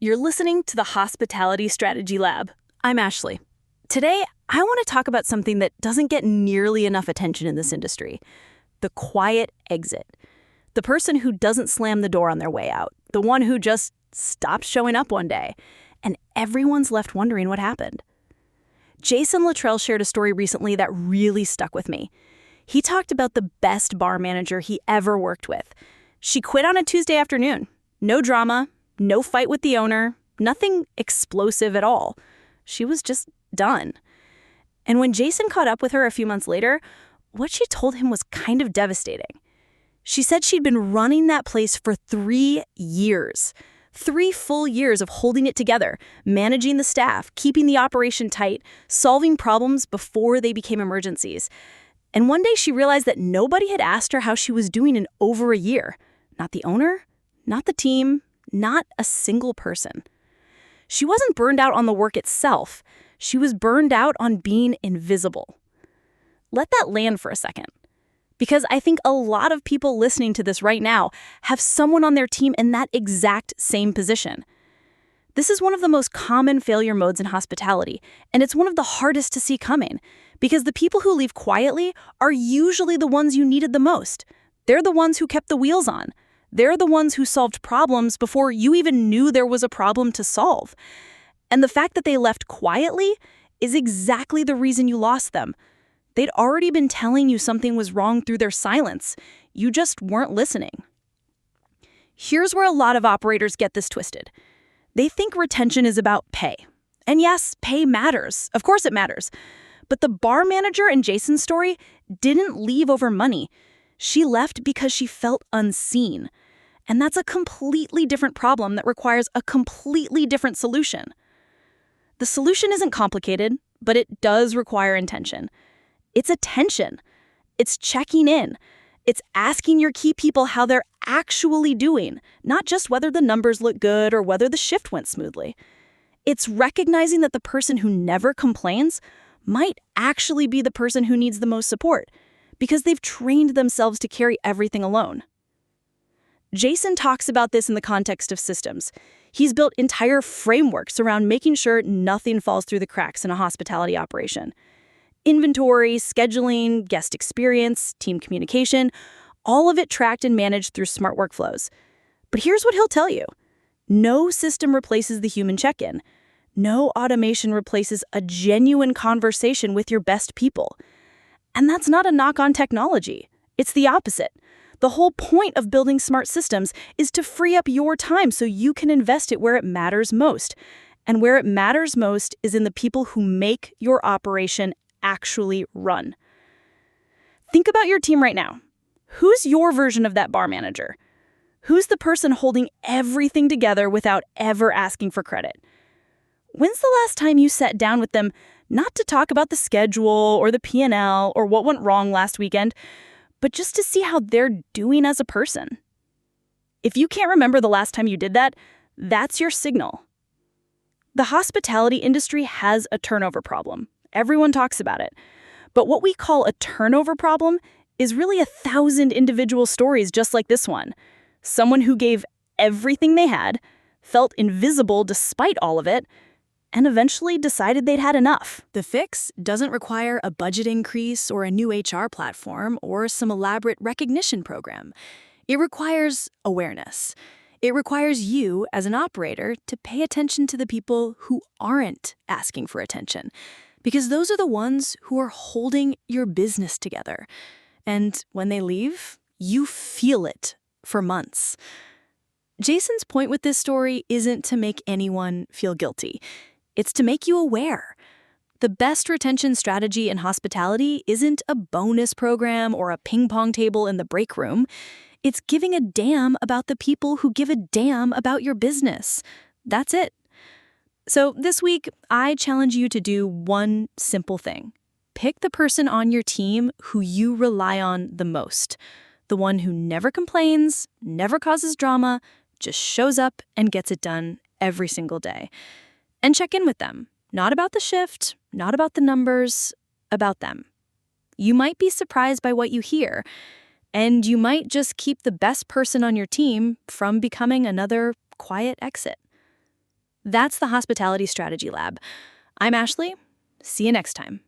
You're listening to the Hospitality Strategy Lab. I'm Ashley. Today, I want to talk about something that doesn't get nearly enough attention in this industry: the quiet exit. The person who doesn't slam the door on their way out. The one who just stops showing up one day. And everyone's left wondering what happened. Jason Littrell shared a story recently that really stuck with me. He talked about the best bar manager he ever worked with. She quit on a Tuesday afternoon. No drama, no fight with the owner, nothing explosive at all. She was just done. And when Jason caught up with her a few months later, what she told him was kind of devastating. She said she'd been running that place for 3 years. 3 full years of holding it together, managing the staff, keeping the operation tight, solving problems before they became emergencies. And one day she realized that nobody had asked her how she was doing in over a year. Not the owner, not the team, not a single person. She wasn't burned out on the work itself. She was burned out on being invisible. Let that land for a second. Because I think a lot of people listening to this right now have someone on their team in that exact same position. This is one of the most common failure modes in hospitality, and it's one of the hardest to see coming, because the people who leave quietly are usually the ones you needed the most. They're the ones who kept the wheels on. They're the ones who solved problems before you even knew there was a problem to solve. And the fact that they left quietly is exactly the reason you lost them. They'd already been telling you something was wrong through their silence. You just weren't listening. Here's where a lot of operators get this twisted. They think retention is about pay. And yes, pay matters. Of course it matters. But the bar manager in Jason's story didn't leave over money. She left because she felt unseen. And that's a completely different problem that requires a completely different solution. The solution isn't complicated, but it does require intention. It's attention. It's checking in. It's asking your key people how they're actually doing, not just whether the numbers look good or whether the shift went smoothly. It's recognizing that the person who never complains might actually be the person who needs the most support because they've trained themselves to carry everything alone. Jason talks about this in the context of systems. He's built entire frameworks around making sure nothing falls through the cracks in a hospitality operation. Inventory, scheduling, guest experience, team communication, all of it tracked and managed through smart workflows. But here's what he'll tell you. No system replaces the human check-in. No automation replaces a genuine conversation with your best people. And that's not a knock on technology. It's the opposite. The whole point of building smart systems is to free up your time so you can invest it where it matters most. And where it matters most is in the people who make your operation actually run. Think about your team right now. Who's your version of that bar manager? Who's the person holding everything together without ever asking for credit? When's the last time you sat down with them not to talk about the schedule or the P&L or what went wrong last weekend, but just to see how they're doing as a person? If you can't remember the last time you did that, that's your signal. The hospitality industry has a turnover problem. Everyone talks about it. But what we call a turnover problem is really 1,000 individual stories just like this one. Someone who gave everything they had, felt invisible despite all of it, and eventually decided they'd had enough. The fix doesn't require a budget increase or a new HR platform or some elaborate recognition program. It requires awareness. It requires you, as an operator, to pay attention to the people who aren't asking for attention, because those are the ones who are holding your business together. And when they leave, you feel it for months. Jason's point with this story isn't to make anyone feel guilty. It's to make you aware. The best retention strategy in hospitality isn't a bonus program or a ping pong table in the break room. It's giving a damn about the people who give a damn about your business. That's it. So this week, I challenge you to do one simple thing. Pick the person on your team who you rely on the most. The one who never complains, never causes drama, just shows up and gets it done every single day. And check in with them. Not about the shift, not about the numbers, about them. You might be surprised by what you hear, and you might just keep the best person on your team from becoming another quiet exit. That's the Hospitality Strategy Lab. I'm Ashley. See you next time.